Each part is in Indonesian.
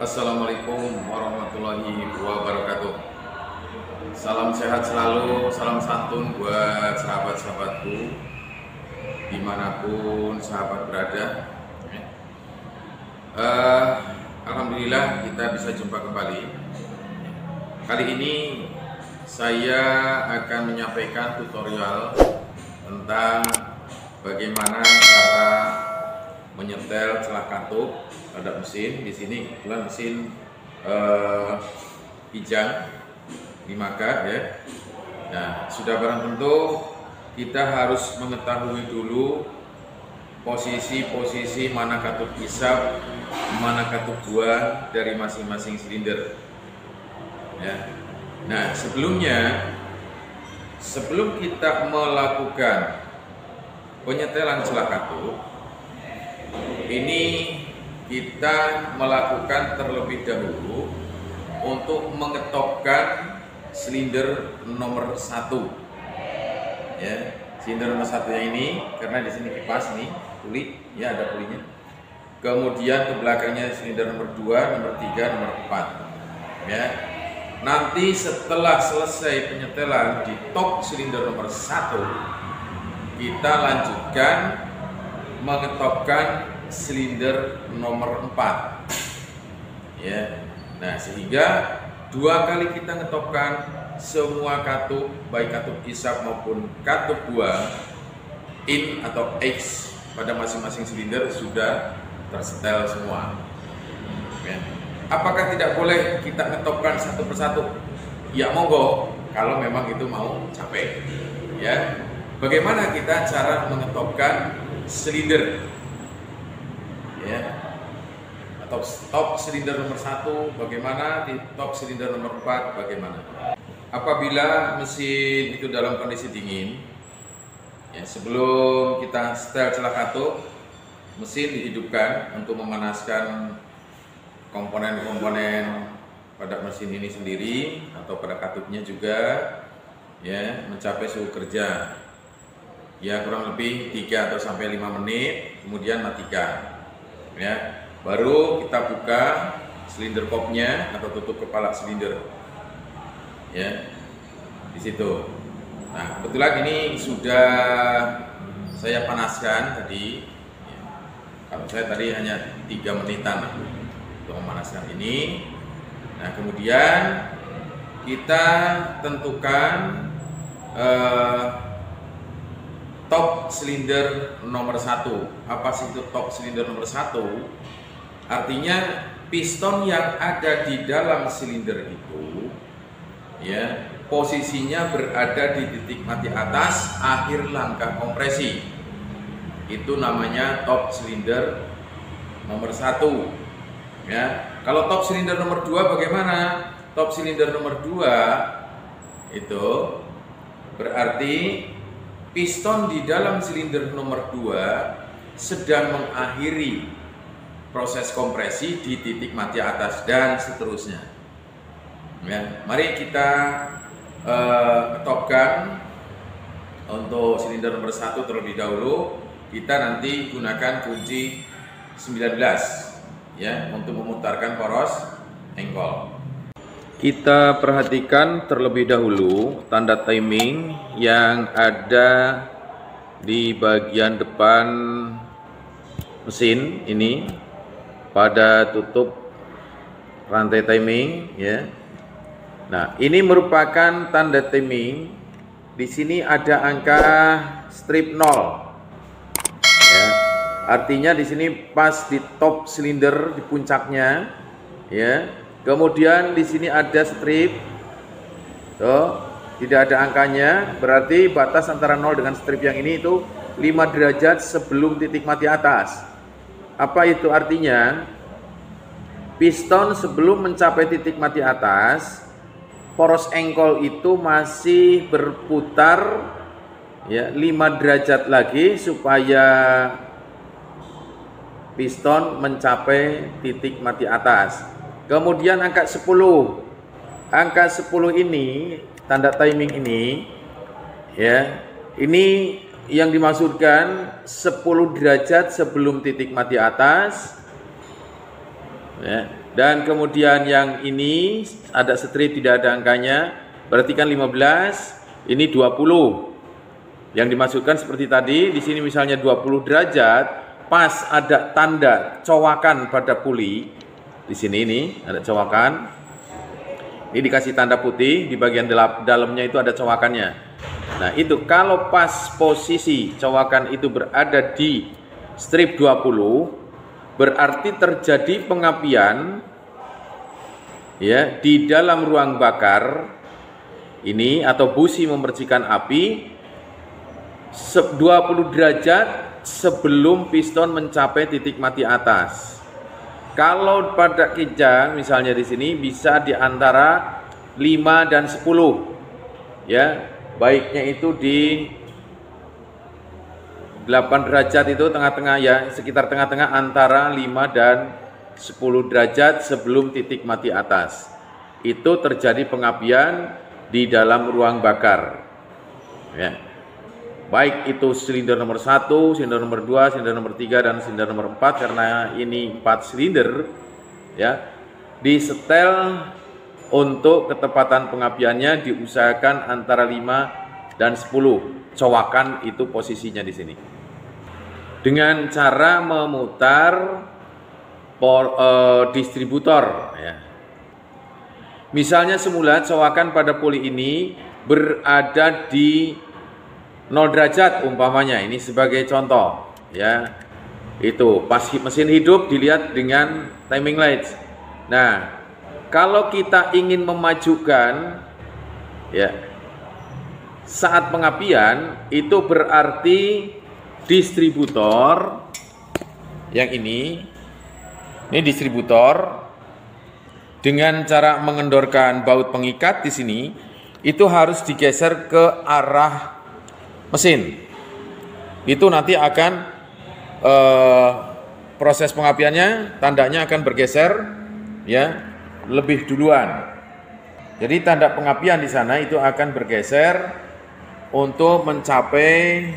Assalamualaikum warahmatullahi wabarakatuh. Salam sehat selalu, salam santun buat sahabat-sahabatku dimanapun sahabat berada. Alhamdulillah kita bisa jumpa kembali. Kali ini saya akan menyampaikan tutorial tentang bagaimana cara menyetel celah katup pada mesin. Di sini kebetulan mesin Kijang 5K ya. Nah, sudah barang tentu kita harus mengetahui dulu posisi mana katup isap, mana katup buah dari masing-masing silinder. Ya. Nah, sebelum kita melakukan penyetelan celah katup, ini kita melakukan terlebih dahulu untuk mengetopkan silinder nomor 1. Ya, silinder nomor 1-nya ini karena di sini kipas nih, puli, ya ada pulinya. Kemudian ke belakangnya silinder nomor 2, nomor 3, nomor 4. Ya. Nanti setelah selesai penyetelan di top silinder nomor 1, kita lanjutkan mengetopkan silinder nomor 4 ya. Nah, sehingga 2 kali kita ngetopkan semua katup, baik katup isap maupun katup buah in atau X pada masing-masing silinder sudah tersetel semua ya. Apakah tidak boleh kita ngetopkan satu persatu? Ya monggo, kalau memang itu mau capek ya. Bagaimana kita cara mengetopkan silinder ya, atau top silinder nomor 1 bagaimana, di top silinder nomor 4 bagaimana. Apabila mesin itu dalam kondisi dingin ya, sebelum kita setel celah katup, mesin dihidupkan untuk memanaskan komponen-komponen pada mesin ini sendiri atau pada katupnya juga ya, mencapai suhu kerja ya kurang lebih 3 atau sampai 5 menit, kemudian matikan ya. Baru kita buka silinder kopnya atau tutup kepala silinder ya, di situ. Nah, kebetulan ini sudah saya panaskan tadi ya. Kalau saya tadi hanya 3 menitan untuk memanaskan ini. Nah, kemudian kita tentukan top silinder nomor 1. Apa sih itu top silinder nomor 1? Artinya piston yang ada di dalam silinder itu ya, posisinya berada di titik mati atas akhir langkah kompresi. Itu namanya top silinder nomor 1 ya. Kalau top silinder nomor 2 bagaimana? Top silinder nomor 2 itu berarti piston di dalam silinder nomor 2 sedang mengakhiri proses kompresi di titik mati atas dan seterusnya. Ya, mari kita ketopkan untuk silinder nomor 1 terlebih dahulu. Kita nanti gunakan kunci 19 ya untuk memutarkan poros engkol. Kita perhatikan terlebih dahulu tanda timing yang ada di bagian depan mesin ini pada tutup rantai timing ya. Nah, ini merupakan tanda timing. Di sini ada angka strip 0 ya. Artinya di sini pas di top silinder di puncaknya ya. Kemudian di sini ada strip, tuh, tidak ada angkanya, berarti batas antara 0 dengan strip yang ini itu 5 derajat sebelum titik mati atas. Apa itu artinya? Piston sebelum mencapai titik mati atas, poros engkol itu masih berputar ya 5 derajat lagi supaya piston mencapai titik mati atas. Kemudian angka 10. Angka 10 ini, tanda timing ini ya, ini yang dimaksudkan 10 derajat sebelum titik mati atas ya. Dan kemudian yang ini ada strip tidak ada angkanya, berarti kan 15, ini 20. Yang dimasukkan seperti tadi, di sini misalnya 20 derajat, pas ada tanda cowakan pada puli. Di sini ini ada cowakan. Ini dikasih tanda putih, di bagian dalamnya itu ada cowakannya. Nah, itu kalau pas posisi cowakan itu berada di strip 20, berarti terjadi pengapian ya di dalam ruang bakar ini atau busi memercikan api 20 derajat sebelum piston mencapai titik mati atas. Kalau pada kijang misalnya di sini bisa di antara 5 dan 10. Ya, baiknya itu di 8 derajat itu tengah-tengah ya, sekitar tengah-tengah antara 5 dan 10 derajat sebelum titik mati atas. Itu terjadi pengapian di dalam ruang bakar. Ya. Baik itu silinder nomor 1, silinder nomor 2, silinder nomor 3 dan silinder nomor 4 karena ini 4 silinder ya. Disetel untuk ketepatan pengapiannya diusahakan antara 5 dan 10. Cowakan itu posisinya di sini. Dengan cara memutar distributor ya. Misalnya semula cowakan pada puli ini berada di 0 derajat umpamanya, ini sebagai contoh ya. Itu pas mesin hidup dilihat dengan timing lights. Nah, kalau kita ingin memajukan ya saat pengapian itu berarti distributor yang ini distributor dengan cara mengendorkan baut pengikat di sini itu harus digeser ke arah mesin. Itu nanti akan proses pengapiannya tandanya akan bergeser ya lebih duluan. Jadi tanda pengapian di sana itu akan bergeser untuk mencapai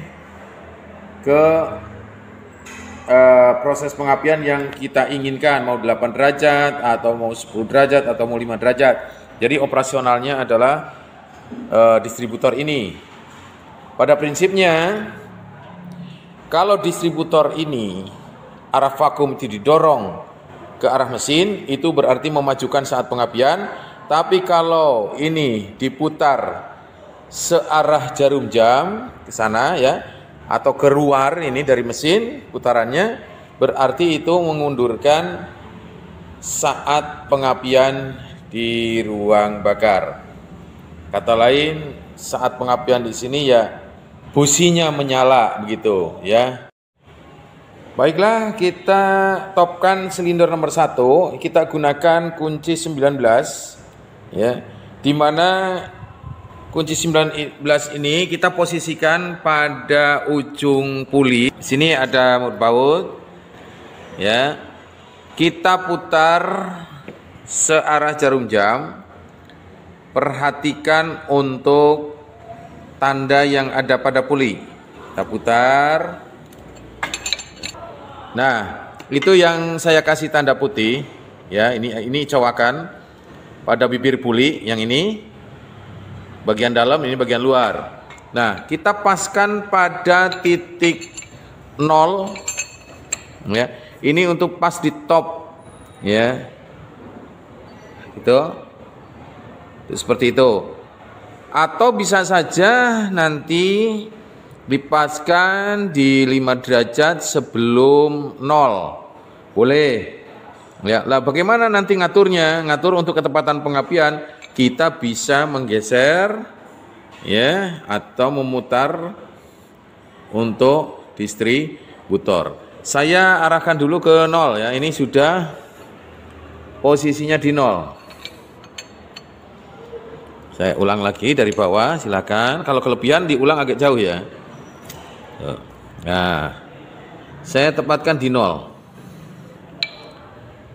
ke proses pengapian yang kita inginkan, mau 8 derajat atau mau 10 derajat atau mau 5 derajat. Jadi operasionalnya adalah distributor ini. Pada prinsipnya kalau distributor ini arah vakum itu didorong ke arah mesin itu berarti memajukan saat pengapian. Tapi kalau ini diputar searah jarum jam ke sana ya atau keluar ini dari mesin putarannya berarti itu mengundurkan saat pengapian di ruang bakar. Kata lain saat pengapian di sini ya businya menyala begitu ya. Baiklah, kita topkan silinder nomor 1, kita gunakan kunci 19 ya. Di mana kunci 19 ini kita posisikan pada ujung puli. Di sini ada baut ya. Kita putar searah jarum jam. Perhatikan untuk tanda yang ada pada puli. Kita putar. Nah, itu yang saya kasih tanda putih ya. Ini cowakan pada bibir puli yang ini bagian dalam, ini bagian luar. Nah, kita paskan pada titik 0 ya. Ini untuk pas di top ya. Itu seperti itu. Atau bisa saja nanti dipaskan di 5 derajat sebelum 0. Boleh. Ya, lah bagaimana nanti ngaturnya? Ngatur untuk ketepatan pengapian, kita bisa menggeser ya atau memutar untuk distributor. Saya arahkan dulu ke 0 ya. Ini sudah posisinya di 0. Saya ulang lagi dari bawah, silakan. Kalau kelebihan diulang agak jauh ya. Nah, saya tepatkan di 0.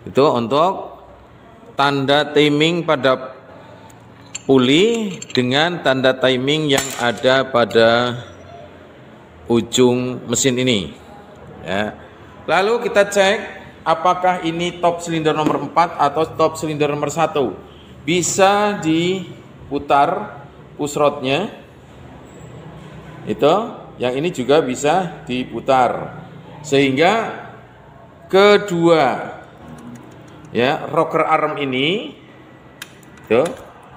Itu untuk tanda timing pada puli dengan tanda timing yang ada pada ujung mesin ini. Ya. Lalu kita cek apakah ini top silinder nomor 4 atau top silinder nomor 1. Bisa diputar push rodnya. Itu, yang ini juga bisa diputar. Sehingga kedua ya rocker arm ini tuh,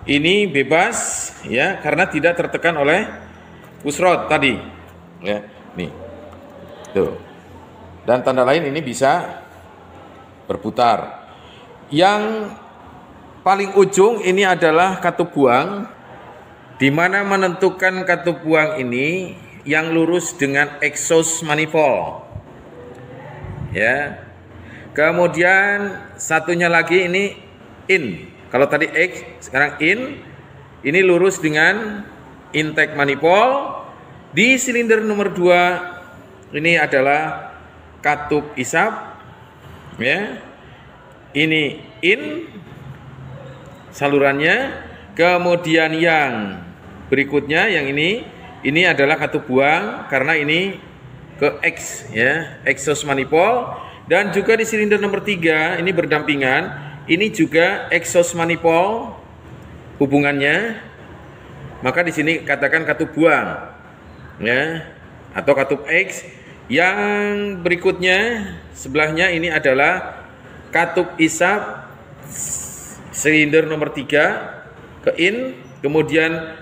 ini bebas ya karena tidak tertekan oleh push rod tadi. Ya, nih. Tuh. Dan tanda lain ini bisa berputar. Yang paling ujung ini adalah katup buang, di mana menentukan katup buang ini yang lurus dengan exhaust manifold. Ya. Kemudian satunya lagi ini in. Kalau tadi X, sekarang in. Ini lurus dengan intake manifold. Di silinder nomor 2 ini adalah katup isap. Ya. Ini in salurannya. Kemudian yang berikutnya yang ini adalah katup buang karena ini ke X ya, exhaust manifold. Dan juga di silinder nomor 3 ini berdampingan, ini juga exhaust manifold hubungannya. Maka di sini katakan katup buang ya atau katup X. Yang berikutnya sebelahnya ini adalah katup isap silinder nomor 3 ke in, kemudian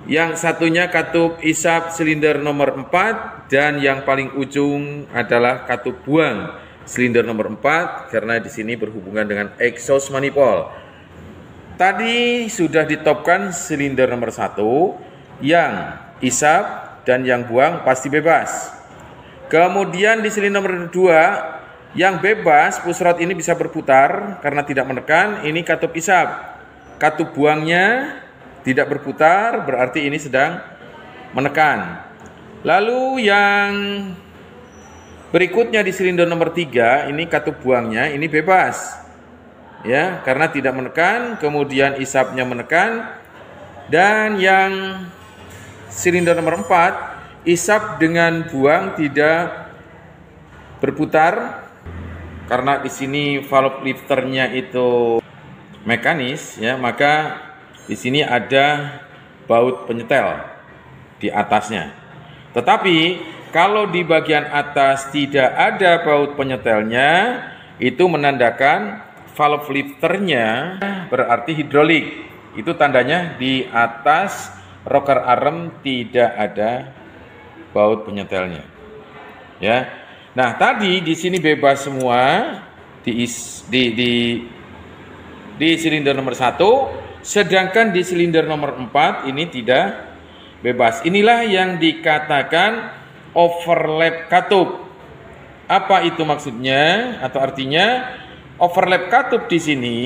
yang satunya katup isap silinder nomor 4 dan yang paling ujung adalah katup buang silinder nomor 4 karena di sini berhubungan dengan exhaust manifold. Tadi sudah ditopkan silinder nomor 1, yang isap dan yang buang pasti bebas. Kemudian di silinder nomor 2 yang bebas push rod ini bisa berputar karena tidak menekan, ini katup isap. Katup buangnya tidak berputar, berarti ini sedang menekan. Lalu yang berikutnya di silinder nomor 3, ini katup buangnya, ini bebas. Ya, karena tidak menekan, kemudian isapnya menekan. Dan yang silinder nomor 4, isap dengan buang tidak berputar. Karena di sini valve lifternya itu mekanis, ya, maka di sini ada baut penyetel di atasnya. Tetapi kalau di bagian atas tidak ada baut penyetelnya, itu menandakan valve lifternya berarti hidrolik. Itu tandanya di atas rocker arm tidak ada baut penyetelnya. Ya. Nah, tadi di sini bebas semua di silinder nomor 1. Sedangkan di silinder nomor 4 ini tidak bebas. Inilah yang dikatakan overlap katup. Apa itu maksudnya atau artinya? Overlap katup di sini,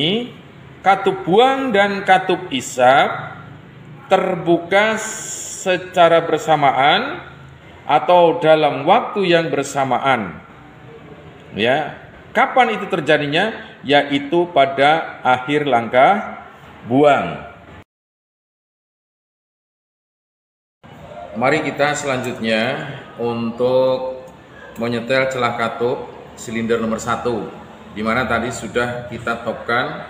katup buang dan katup isap terbuka secara bersamaan atau dalam waktu yang bersamaan. Ya, kapan itu terjadinya? Yaitu pada akhir langkah buang. Mari kita selanjutnya untuk menyetel celah katup silinder nomor 1, di mana tadi sudah kita topkan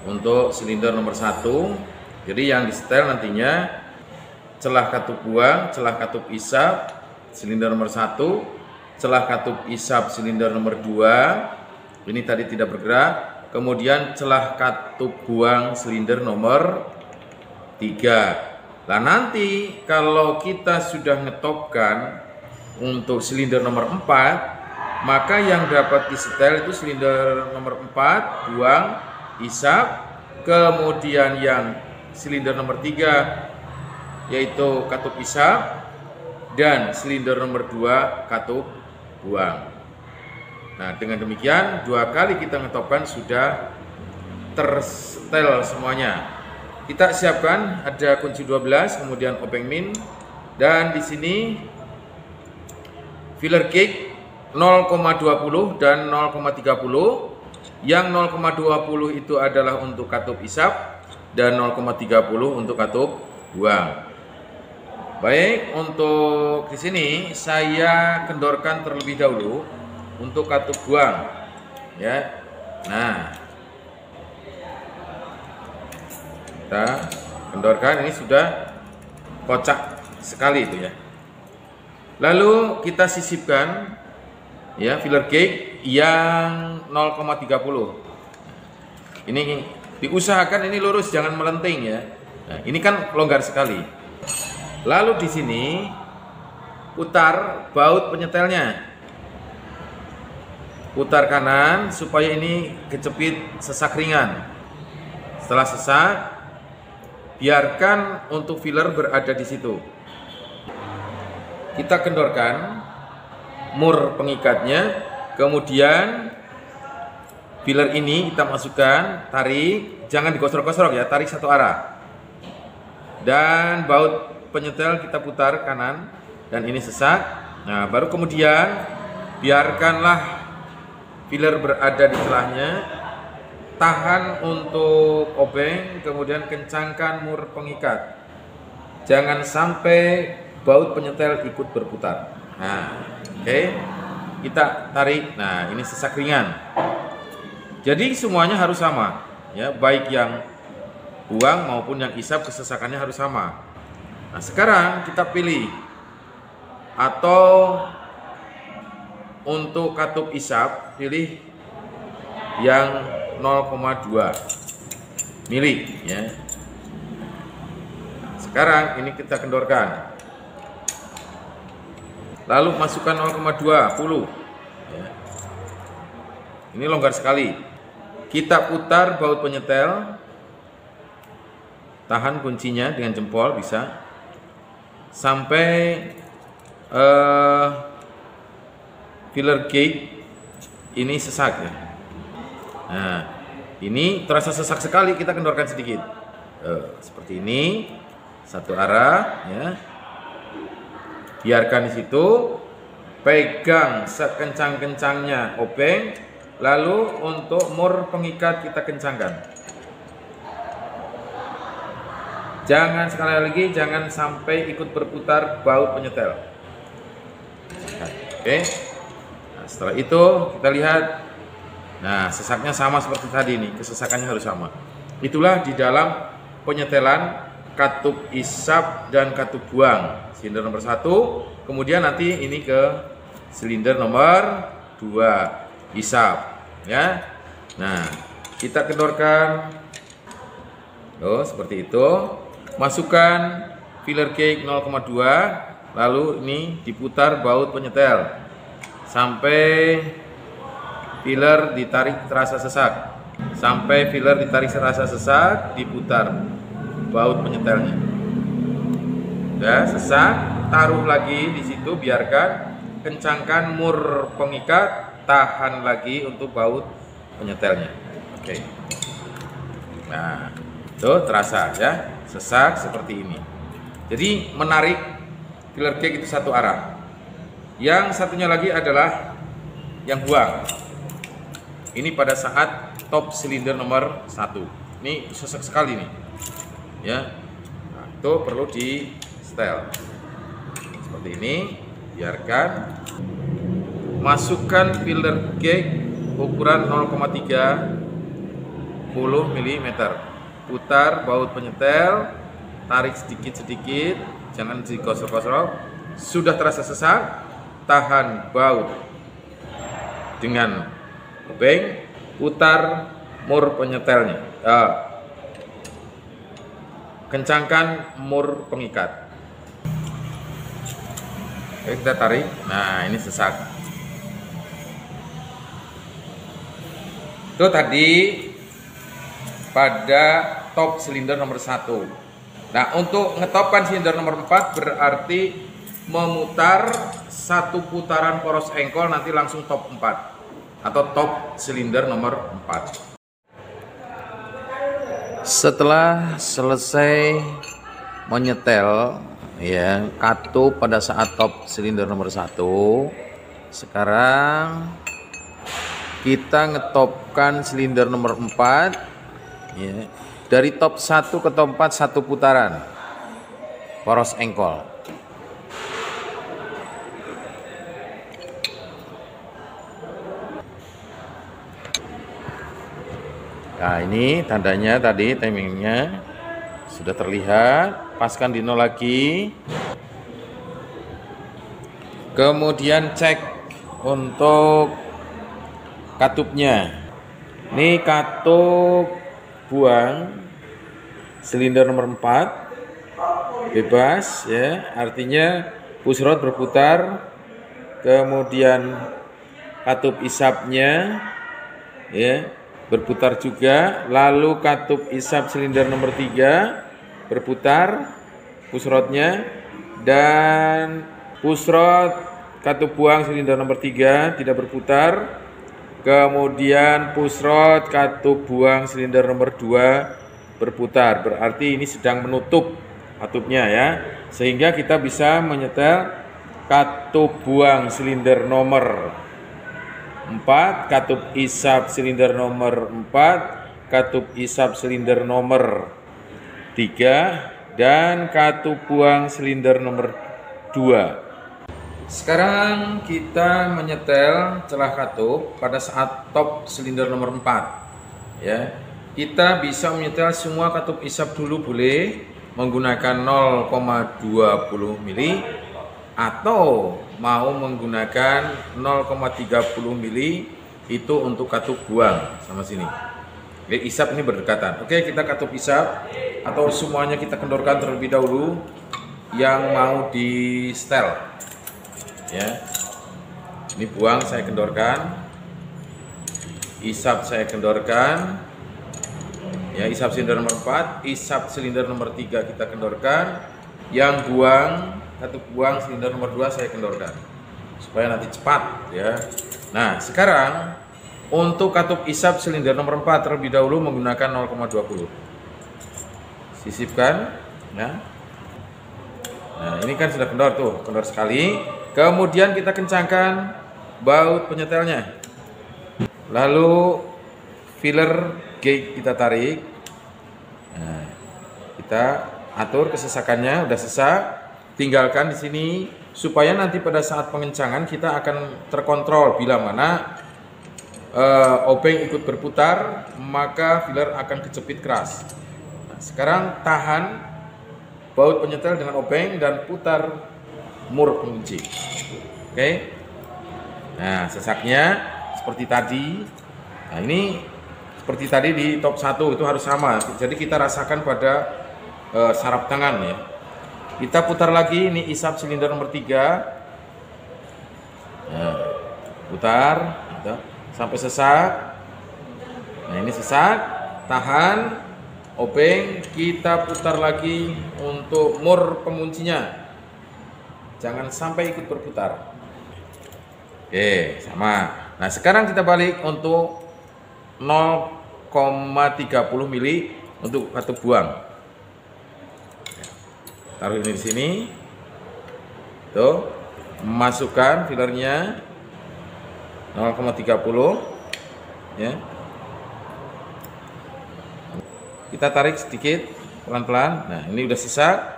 untuk silinder nomor 1. Jadi yang disetel nantinya celah katup buang, celah katup isap silinder nomor 1, celah katup isap silinder nomor 2. Ini tadi tidak bergerak. Kemudian celah katup buang silinder nomor 3. Nah, nanti kalau kita sudah ngetopkan untuk silinder nomor 4, maka yang dapat disetel itu silinder nomor 4 buang isap, kemudian yang silinder nomor 3 yaitu katup isap, dan silinder nomor 2 katup buang. Nah, dengan demikian 2 kali kita ngetopkan sudah tersetel semuanya. Kita siapkan ada kunci 12, kemudian obeng min, dan di sini filler kick 0,20 dan 0,30. Yang 0,20 itu adalah untuk katup isap dan 0,30 untuk katup buang. Baik, untuk di sini saya kendorkan terlebih dahulu untuk katup buang, ya. Nah, kita kendorkan, ini sudah kocak sekali itu ya. Lalu kita sisipkan ya filler cake yang 0,30. Ini diusahakan ini lurus, jangan melenting ya. Nah, ini kan longgar sekali. Lalu di sini putar baut penyetelnya, putar kanan supaya ini kecepit sesak ringan. Setelah sesak, biarkan untuk filler berada di situ. Kita kendorkan mur pengikatnya, kemudian filler ini kita masukkan, tarik, jangan digosok-gosok ya, tarik satu arah. Dan baut penyetel kita putar kanan, dan ini sesak. Nah, baru kemudian biarkanlah filler berada di celahnya, tahan untuk obeng, kemudian kencangkan mur pengikat. Jangan sampai baut penyetel ikut berputar. Nah, oke. Kita tarik. Nah, ini sesak ringan. Jadi semuanya harus sama, ya, baik yang buang maupun yang isap kesesakannya harus sama. Nah, sekarang kita pilih, atau untuk katup isap pilih yang 0,2 mili ya. Sekarang ini kita kendorkan, lalu masukkan 0,20 ya. Ini longgar sekali. Kita putar baut penyetel, tahan kuncinya dengan jempol bisa sampai filler cake ini sesak ya. Nah, ini terasa sesak sekali, kita kendorkan sedikit seperti ini, satu arah ya. Biarkan di situ, pegang sekencang-kencangnya obeng, lalu untuk mur pengikat kita kencangkan. Jangan, sekali lagi, jangan sampai ikut berputar baut penyetel. Oke. Nah, setelah itu kita lihat, nah sesaknya sama seperti tadi nih, kesesakannya harus sama. Itulah di dalam penyetelan katup isap dan katup buang silinder nomor 1. Kemudian nanti ini ke silinder nomor 2 isap ya. Nah, kita kendorkan seperti itu. Masukkan filler cake 0,2, lalu ini diputar baut penyetel sampai filler ditarik terasa sesak. Sampai filler ditarik terasa sesak, diputar baut penyetelnya. Udah sesak, taruh lagi di situ, biarkan, kencangkan mur pengikat, tahan lagi untuk baut penyetelnya. Oke. Nah, itu terasa ya. Sesak seperti ini. Jadi menarik filler cake itu satu arah. Yang satunya lagi adalah yang buang. Ini pada saat top silinder nomor 1. Ini sesak sekali nih. Ya. Nah, itu perlu di setel. Seperti ini, biarkan. Masukkan filler cake ukuran 0,30 mm. Putar baut penyetel, tarik sedikit-sedikit, jangan digosok-gosok. Sudah terasa sesak, tahan baut dengan obeng, putar mur penyetelnya, kencangkan mur pengikat. Oke, kita tarik. Nah, ini sesak. Itu tadi pada top silinder nomor 1. Nah, untuk ngetopkan silinder nomor 4 berarti memutar satu putaran poros engkol, nanti langsung top 4 atau top silinder nomor 4. Setelah selesai menyetel ya katup pada saat top silinder nomor 1, sekarang kita ngetopkan silinder nomor 4 ya. Dari top 1 ke top 4 satu putaran poros engkol. Nah, ini tandanya tadi timingnya sudah terlihat. Paskan di 0 lagi. Kemudian cek untuk katupnya. Ini katup buang silinder nomor 4 bebas ya, artinya push rod berputar. Kemudian katup isapnya ya berputar juga, lalu katup isap silinder nomor 3 berputar push rodnya, dan push rod katup buang silinder nomor 3 tidak berputar. Kemudian push rod katup buang silinder nomor 2 berputar, berarti ini sedang menutup katupnya ya, sehingga kita bisa menyetel katup buang silinder nomor 4, katup isap silinder nomor 4, katup isap silinder nomor 3, dan katup buang silinder nomor 2. Sekarang kita menyetel celah katup pada saat top silinder nomor 4 ya. Kita bisa menyetel semua katup isap dulu boleh menggunakan 0,20 mili atau mau menggunakan 0,30 mili itu untuk katup buang sama sini. Jadi isap ini berdekatan. Oke, kita katup isap atau semuanya kita kendorkan terlebih dahulu yang mau di setel. Ya, ini buang saya kendorkan, isap saya kendorkan, ya isap silinder nomor 4, isap silinder nomor 3 kita kendorkan, yang buang katup buang silinder nomor 2 saya kendorkan supaya nanti cepat ya. Nah sekarang untuk katup isap silinder nomor 4 terlebih dahulu menggunakan 0,20, sisipkan ya. Nah ini kan sudah kendor tuh, kendor sekali. Kemudian kita kencangkan baut penyetelnya. Lalu filler gauge kita tarik. Nah, kita atur kesesakannya, udah sesak, tinggalkan di sini supaya nanti pada saat pengencangan kita akan terkontrol bila mana obeng ikut berputar, maka filler akan kejepit keras. Nah, sekarang tahan baut penyetel dengan obeng dan putar mur pengunci. Oke. Nah, sesaknya seperti tadi. Nah, ini seperti tadi di top 1 itu harus sama. Jadi kita rasakan pada saraf tangan ya. Kita putar lagi, ini isap silinder nomor 3. Nah, putar gitu, sampai sesak. Nah, ini sesak, tahan, obeng, kita putar lagi untuk mur penguncinya. Jangan sampai ikut berputar. Oke, sama. Nah, sekarang kita balik untuk 0,30 mili untuk katup buang. Taruh ini di sini. Tuh, masukkan fillernya 0,30 ya. Kita tarik sedikit pelan-pelan. Nah, ini udah sesak.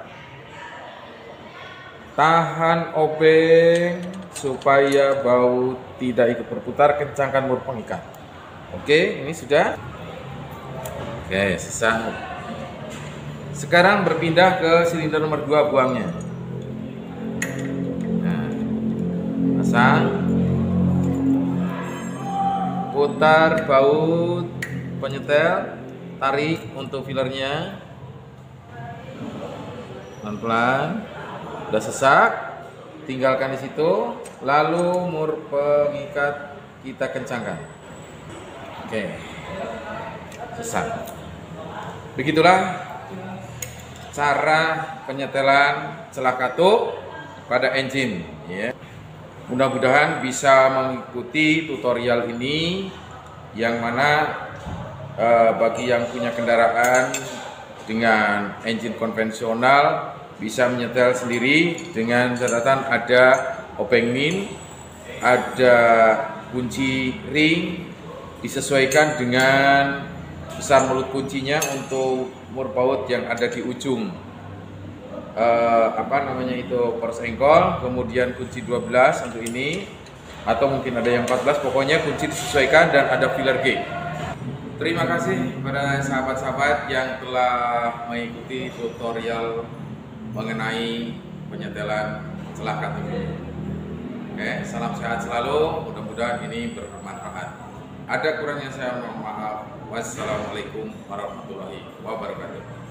Tahan obeng supaya baut tidak ikut berputar, kencangkan mur pengikat. Oke, ini sudah. Oke, sesak. Sekarang berpindah ke silinder nomor 2 buangnya. Nah, pasang. Putar baut penyetel, tarik untuk fillernya. Pelan-pelan. Udah sesak, tinggalkan di situ, lalu mur pengikat kita kencangkan. Oke, sesak. Begitulah cara penyetelan celah katup pada engine. Ya. Mudah-mudahan bisa mengikuti tutorial ini, yang mana bagi yang punya kendaraan dengan engine konvensional bisa menyetel sendiri dengan catatan ada obeng min, ada kunci ring, disesuaikan dengan besar mulut kuncinya untuk mur baut yang ada di ujung persengkol, kemudian kunci 12 untuk ini, atau mungkin ada yang 14, pokoknya kunci disesuaikan dan ada filler gauge. Terima kasih kepada sahabat-sahabat yang telah mengikuti tutorial mengenai penyetelan celah kartu ini. Oke, salam sehat selalu, mudah-mudahan ini bermanfaat. Ada kurangnya saya mohon maaf. Wassalamualaikum warahmatullahi wabarakatuh.